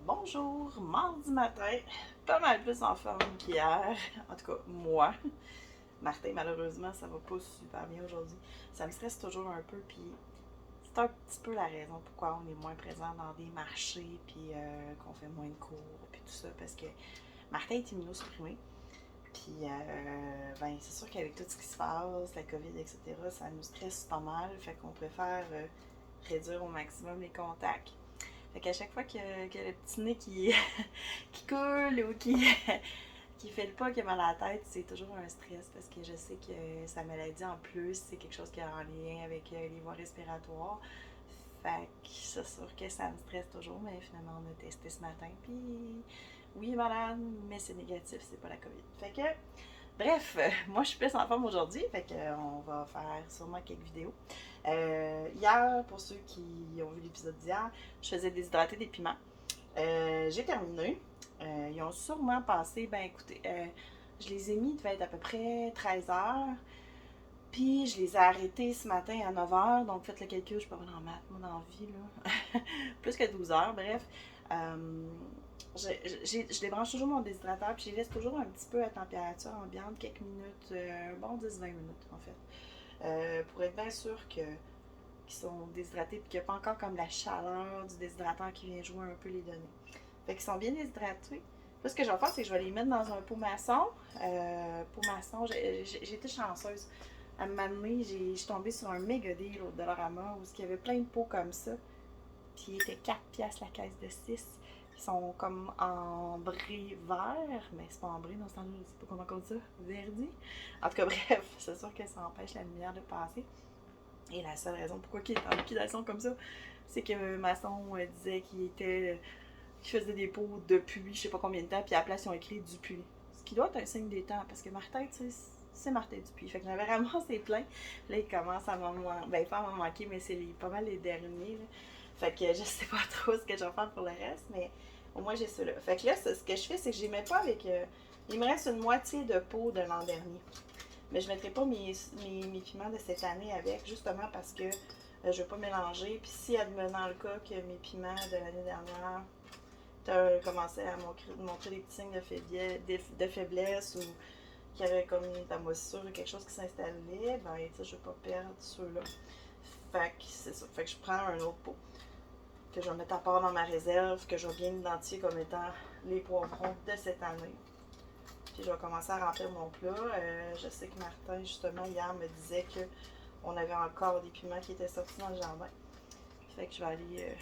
Bonjour, mardi matin, pas mal plus en forme qu'hier, en tout cas moi. Martin, malheureusement, ça va pas super bien aujourd'hui. Ça me stresse toujours un peu, puis c'est un petit peu la raison pourquoi on est moins présent dans des marchés, puis qu'on fait moins de cours, puis tout ça, parce que Martin est immunosupprimé, puis ben, c'est sûr qu'avec tout ce qui se passe, la COVID, etc., ça nous stresse pas mal, fait qu'on préfère réduire au maximum les contacts. Fait qu'à chaque fois que le petit nez qui, qui coule ou qui fait le pas, qui a mal à la tête, c'est toujours un stress parce que je sais que sa maladie en plus, c'est quelque chose qui est en lien avec les voies respiratoires. Fait que c'est sûr que ça me stresse toujours, mais finalement on a testé ce matin. Puis oui, malade, mais c'est négatif, c'est pas la COVID. Fait que bref, moi je suis plus en forme aujourd'hui, fait qu'on va faire sûrement quelques vidéos. Hier, pour ceux qui ont vu l'épisode d'hier, je faisais déshydrater des piments. J'ai terminé. Ils ont sûrement passé, ben écoutez, je les ai mis, il devait être à peu près 13 heures. Puis je les ai arrêtés ce matin à 9 heures. Donc faites le calcul, je suis pas bonne en maths, moi dans la vie, là. Plus que 12 heures, bref. Je débranche toujours mon déshydrateur, puis je les laisse toujours un petit peu à température ambiante, quelques minutes, un bon 10-20 minutes en fait. Pour être bien sûr qu'ils sont déshydratés, puis qu'il n'y a pas encore comme la chaleur du déshydrateur qui vient jouer un peu les données. Fait qu'ils sont bien déshydratés. Là, ce que je vais faire, c'est que je vais les mettre dans un pot maçon. Pot maçon, j'ai été chanceuse. À un moment donné, je suis tombée sur un méga deal au Dollarama où il y avait plein de pots comme ça. Puis il était 4 piastres la caisse de 6. Ils sont comme ambrés vert, mais c'est pas ambré dans ce temps-là, je sais pas comment on dit ça, verdi. En tout cas, bref, c'est sûr que ça empêche la lumière de passer. Et la seule raison pourquoi il est en liquidation comme ça, c'est que Maçon disait qu'il faisait des pots depuis je sais pas combien de temps, puis à la place ils ont écrit Dupuis. Ce qui doit être un signe des temps, parce que Martin, tu sais, c'est Martin Dupuis. Fait que j'avais ramassé plein. Là, il commence à m'en manquer. Ben, pas à m'en manquer, mais c'est pas mal les derniers. Là. Fait que je sais pas trop ce que je vais faire pour le reste, mais au moins j'ai ceux-là. Fait que là, ce que je fais, c'est que je les mets pas avec. Il me reste une moitié de pot de l'an dernier. Mais je ne mettrai pas mes piments de cette année avec, justement parce que je ne veux pas mélanger. Puis si, advenant le cas que mes piments de l'année dernière, tu as commencé à montrer des petits signes de faiblesse ou qu'il y avait comme ta moisissure ou quelque chose qui s'installait, ben, tu sais, je ne veux pas perdre ceux-là. Fait que c'est ça. Fait que je prends un autre pot que je vais mettre à part dans ma réserve, que je vais bien identifier comme étant les poivrons de cette année. Puis je vais commencer à remplir mon plat. Je sais que Martin, justement, hier me disait qu'on avait encore des piments qui étaient sortis dans le jardin. Fait que je vais aller,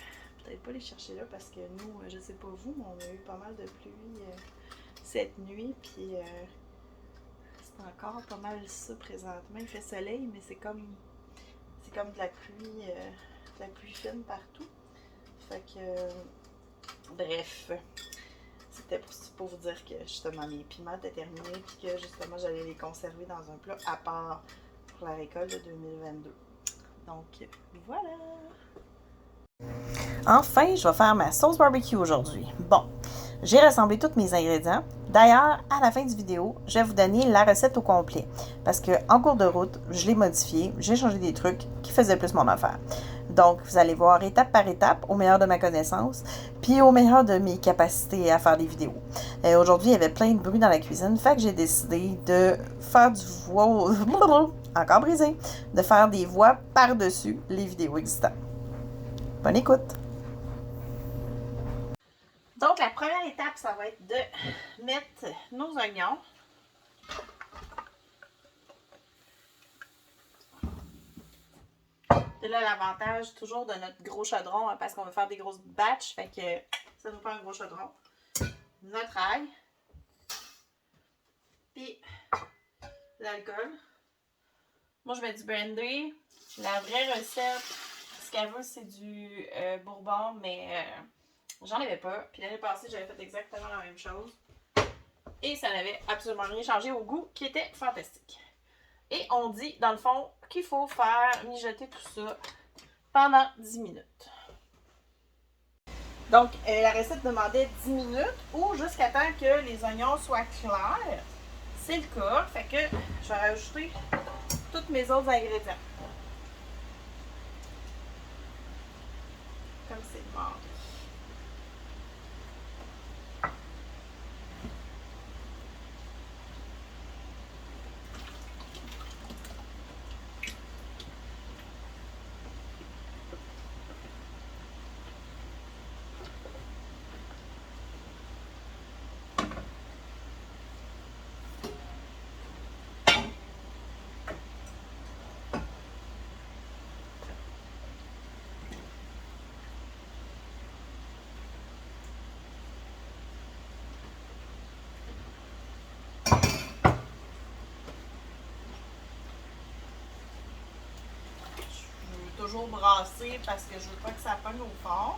peut-être pas les chercher là parce que nous, je sais pas vous, mais on a eu pas mal de pluie cette nuit. Puis c'est encore pas mal ça présentement. Il fait soleil, mais c'est comme de la pluie fine partout. Fait que, bref. C'était pour vous dire que justement mes piments étaient terminés puis que justement j'allais les conserver dans un plat à part pour la récolte de 2022. Donc voilà. Enfin, je vais faire ma sauce barbecue aujourd'hui. Bon, j'ai rassemblé tous mes ingrédients. D'ailleurs, à la fin du vidéo, je vais vous donner la recette au complet. Parce qu'en cours de route, je l'ai modifiée, j'ai changé des trucs qui faisaient plus mon affaire. Donc, vous allez voir étape par étape, au meilleur de ma connaissance, puis au meilleur de mes capacités à faire des vidéos. Aujourd'hui, il y avait plein de bruit dans la cuisine, fait que j'ai décidé de faire du voix... encore brisé, de faire des voix par-dessus les vidéos existantes. Bonne écoute! Donc, la première étape, ça va être de mettre nos oignons. Et là, l'avantage toujours de notre gros chaudron, hein, parce qu'on va faire des grosses batches, fait que ça nous fait un gros chaudron. Notre ail. Puis, l'alcool. Moi, je mets du brandy. La vraie recette, ce qu'elle veut, c'est du bourbon, mais j'en avais pas. Puis l'année passée, j'avais fait exactement la même chose. Et ça n'avait absolument rien changé au goût, qui était fantastique. Et on dit, dans le fond, qu'il faut faire mijoter tout ça pendant 10 minutes. Donc, la recette demandait 10 minutes ou jusqu'à temps que les oignons soient clairs. C'est le cas, fait que je vais rajouter tous mes autres ingrédients. Comme c'est demandé. toujours brasser parce que je veux pas que ça pogne au fond.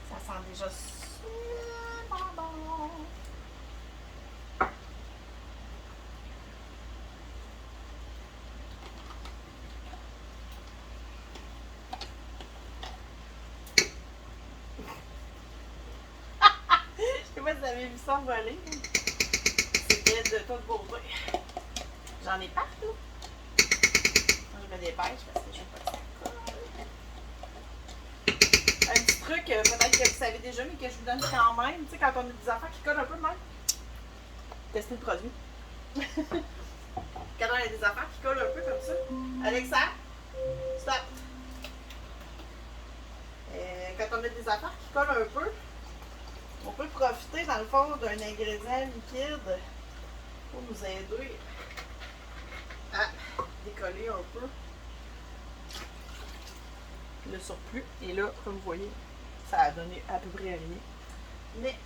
Ça sent déjà super bon. Je sais pas si vous avez vu ça voler. C'était de toute beauté. J'en ai partout. Moi, je me dépêche parce que je veux pas que ça colle. Un petit truc, peut-être que vous savez déjà, mais que je vous donne quand même. Tu sais, quand on a des affaires qui collent un peu de même, testez le produit. Quand on a des affaires qui collent un peu comme ça. Alexa, stop. Quand on a des affaires qui collent un peu, on peut profiter dans le fond d'un ingrédient liquide pour nous aider à décoller un peu le surplus. Et là, comme vous voyez, ça a donné à peu près rien. Mais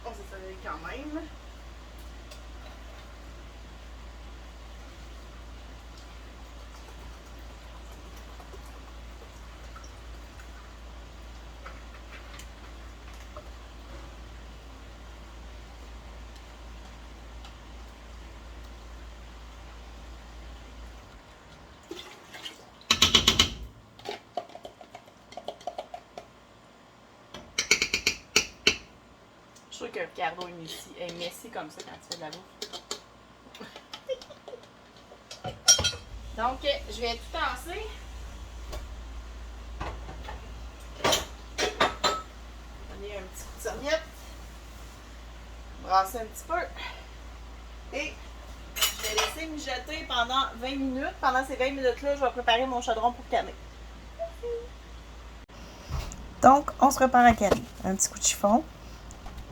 on s'est servi quand même. Je suis sûre que Ricardo est messy comme ça quand tu fais de la bouffe. Donc, je vais tout tasser. Donner un petit coup de serviette. Brasser un petit peu. Et je vais laisser mijoter pendant 20 minutes. Pendant ces 20 minutes-là, je vais préparer mon chaudron pour canner. Donc, on se prépare à canner. Un petit coup de chiffon.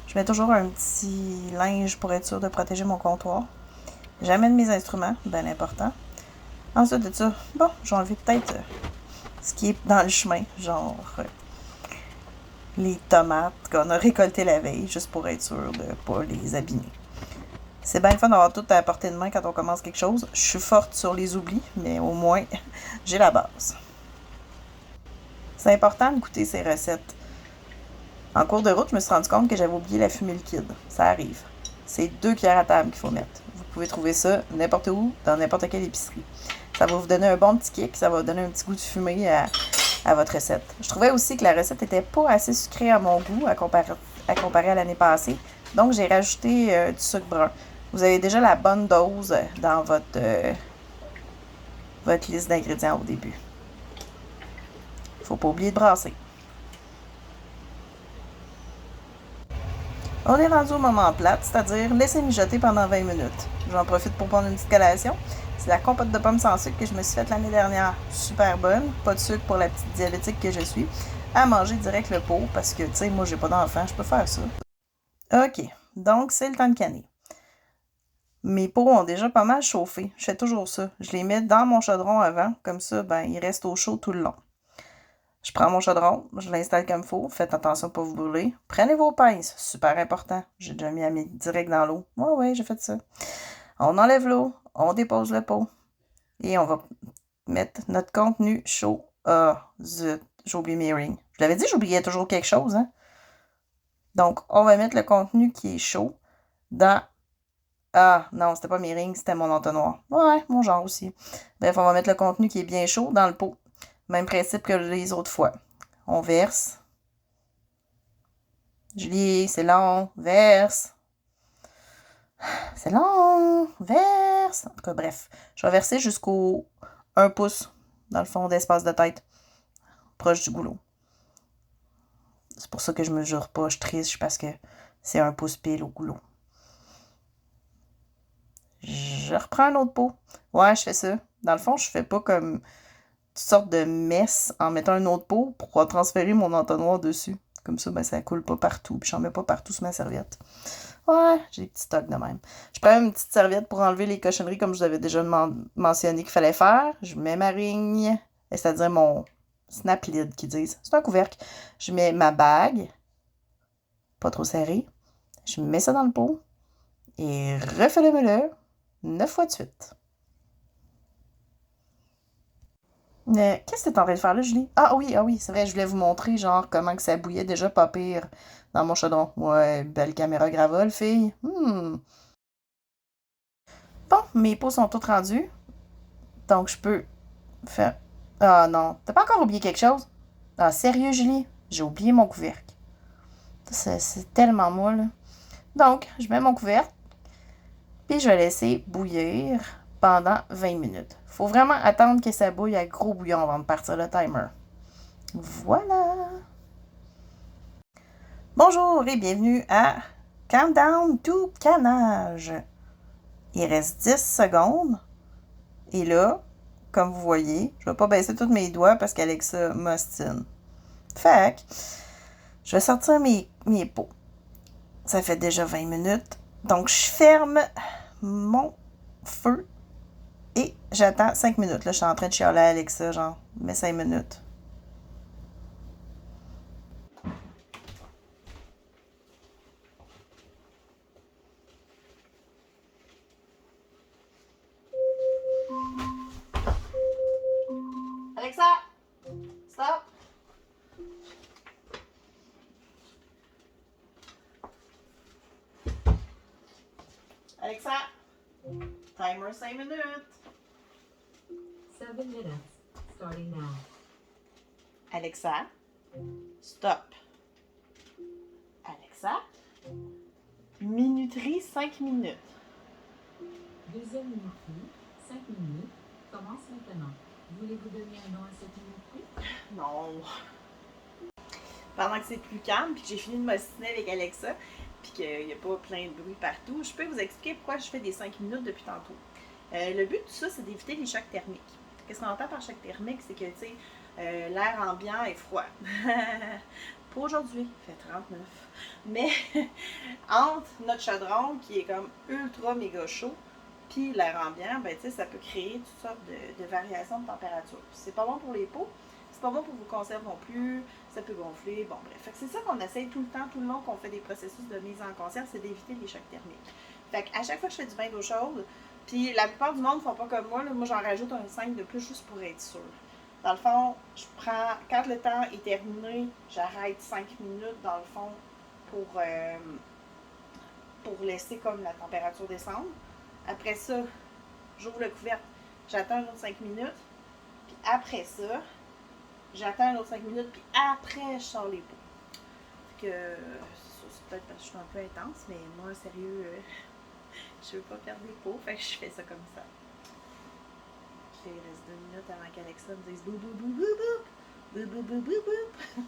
Je mets toujours un petit linge pour être sûr de protéger mon comptoir. J'amène mes instruments, bien important. Ensuite de ça, bon, j'ai enlevé peut-être ce qui est dans le chemin, genre les tomates qu'on a récoltées la veille, juste pour être sûr de ne pas les abîmer. C'est bien le fun d'avoir tout à portée de main quand on commence quelque chose. Je suis forte sur les oublis, mais au moins, j'ai la base. C'est important de goûter ces recettes. En cours de route, je me suis rendu compte que j'avais oublié la fumée liquide. Ça arrive. C'est 2 cuillères à table qu'il faut mettre. Vous pouvez trouver ça n'importe où, dans n'importe quelle épicerie. Ça va vous donner un bon petit kick, ça va vous donner un petit goût de fumée à votre recette. Je trouvais aussi que la recette n'était pas assez sucrée à mon goût à comparer à l'année passée. Donc, j'ai rajouté du sucre brun. Vous avez déjà la bonne dose dans votre liste d'ingrédients au début. Il ne faut pas oublier de brasser. On est rendu au moment plate, c'est-à-dire laisser mijoter pendant 20 minutes. J'en profite pour prendre une petite collation. C'est la compote de pommes sans sucre que je me suis faite l'année dernière. Super bonne, pas de sucre pour la petite diabétique que je suis. À manger direct le pot parce que, tu sais, moi, j'ai pas d'enfant, je peux faire ça. OK, donc c'est le temps de canner. Mes pots ont déjà pas mal chauffé. Je fais toujours ça. Je les mets dans mon chaudron avant, comme ça, ben, ils restent au chaud tout le long. Je prends mon chaudron, je l'installe comme il faut. Faites attention de ne pas vous brûler. Prenez vos pinces, super important. J'ai déjà mis à mettre direct dans l'eau. Ouais, j'ai fait ça. On enlève l'eau, on dépose le pot et on va mettre notre contenu chaud. Ah, zut, j'ai oublié mes rings. Je l'avais dit, j'oubliais toujours quelque chose, hein? Donc, on va mettre le contenu qui est chaud dans... Ah, non, c'était pas mes rings, c'était mon entonnoir. Ouais, mon genre aussi. Bref, on va mettre le contenu qui est bien chaud dans le pot. Même principe que les autres fois. On verse. Julie, c'est long. Verse. C'est long. Verse. En tout cas, bref. Je vais verser jusqu'au 1 pouce dans le fond d'espace de tête. Proche du goulot. C'est pour ça que je mesure pas. Je triche parce que c'est 1 pouce pile au goulot. Je reprends un autre pot. Ouais, je fais ça. Dans le fond, je fais pas comme toutes sortes de messes en mettant un autre pot pour pouvoir transférer mon entonnoir dessus. Comme ça, ben, ça coule pas partout. Puis j'en mets pas partout sur ma serviette. Ouais, j'ai des petits stocks de même. Je prends une petite serviette pour enlever les cochonneries comme je vous avais déjà mentionné qu'il fallait faire. Je mets ma rigne, c'est-à-dire mon snap lid qu'ils disent. C'est un couvercle. Je mets ma bague, pas trop serrée. Je mets ça dans le pot et refais-le-le 9 fois de suite. Qu'est-ce que t'es en train de faire là, Julie? Ah oui, c'est vrai, je voulais vous montrer, genre, comment que ça bouillait déjà pas pire dans mon chaudron. Ouais, belle caméra gravole, fille. Bon, mes pots sont tous rendus, donc je peux faire... Ah non, t'as pas encore oublié quelque chose? Ah, sérieux, Julie? J'ai oublié mon couvercle. C'est tellement moi, là. Donc, je mets mon couvercle, puis je vais laisser bouillir pendant 20 minutes. Faut vraiment attendre que ça bouille à gros bouillon avant de partir le timer. Voilà! Bonjour et bienvenue à Countdown to Canage. Il reste 10 secondes. Et là, comme vous voyez, je ne vais pas baisser tous mes doigts parce qu'Alexa m'ostine. Fait que, je vais sortir mes pots. Ça fait déjà 20 minutes. Donc, je ferme mon feu et j'attends 5 minutes. Là, je suis en train de chialer à Alexa, genre, mais 5 minutes. Alexa, stop. Alexa, timer 5 minutes. 7 minutes, starting now. Alexa, stop. Alexa, minuterie 5 minutes. Deuxième minuterie, 5 minutes, commence maintenant. Voulez-vous donner un nom à cette minuterie? Non. Pendant que c'est plus calme, puis que j'ai fini de m'ostiner avec Alexa, puis qu'il n'y a pas plein de bruit partout, je peux vous expliquer pourquoi je fais des 5 minutes depuis tantôt. Le but de tout ça, c'est d'éviter les chocs thermiques. Qu'est-ce qu'on entend par choc thermique? C'est que, tu sais, l'air ambiant est froid. Pas aujourd'hui, il fait 39. Mais entre notre chaudron, qui est comme ultra méga chaud, puis l'air ambiant, ben, tu sais, ça peut créer toutes sortes de variations de température. C'est pas bon pour les peaux, c'est pas bon pour vos conserves non plus, ça peut gonfler, bon bref. Fait que c'est ça qu'on essaye tout le temps, tout le long qu'on fait des processus de mise en conserve, c'est d'éviter les chocs thermiques. Fait qu'à chaque fois que je fais du bain d'eau chaude, puis la plupart du monde ne font pas comme moi, là, moi j'en rajoute un 5 de plus juste pour être sûr. Dans le fond, je prends, quand le temps est terminé, j'arrête 5 minutes dans le fond pour laisser comme la température descendre. Après ça, j'ouvre le couvercle, j'attends un autre 5 minutes, puis après ça, j'attends un autre 5 minutes, puis après, je sors les pots. Fait que, c'est peut-être parce que je suis un peu intense, mais moi, sérieux, je veux pas perdre des pots, fait que je fais ça comme ça. Il reste 2 minutes avant qu'Alexa me dise bou bou bou bou bou bou bou bou bou bou.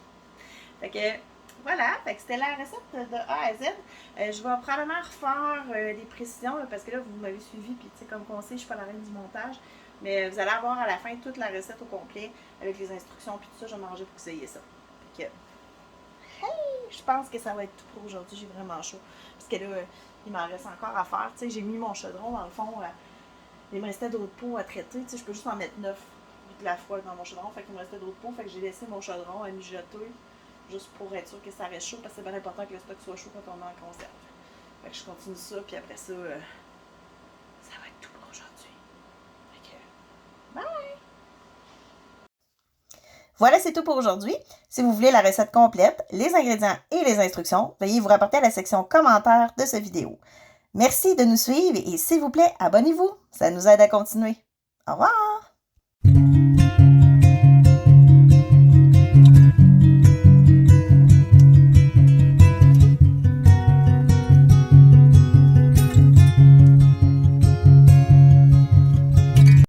Fait que voilà, fait que c'était la recette de A à Z. Je vais probablement refaire des précisions là, parce que là vous m'avez suivi, puis tu sais comme conseil, je suis pas la reine du montage, mais vous allez avoir à la fin toute la recette au complet avec les instructions puis tout ça, je vais manger pour que vous ayez ça. Fait que hey, je pense que ça va être tout pour aujourd'hui, j'ai vraiment chaud parce que là il m'en reste encore à faire. Tu sais, j'ai mis mon chaudron dans le fond. Il me restait d'autres pots à traiter. Tu sais, je peux juste en mettre 9 de la fois dans mon chaudron. Fait qu'il me restait d'autres pots. Fait que j'ai laissé mon chaudron à mijoter juste pour être sûr que ça reste chaud parce que c'est bien important que le stock soit chaud quand on est en conserve. Fait que je continue ça. Puis après ça, ça va être tout pour aujourd'hui. Fait que, bye! Voilà, c'est tout pour aujourd'hui. Si vous voulez la recette complète, les ingrédients et les instructions, veuillez vous rapporter à la section commentaires de cette vidéo. Merci de nous suivre et s'il vous plaît, abonnez-vous. Ça nous aide à continuer. Au revoir!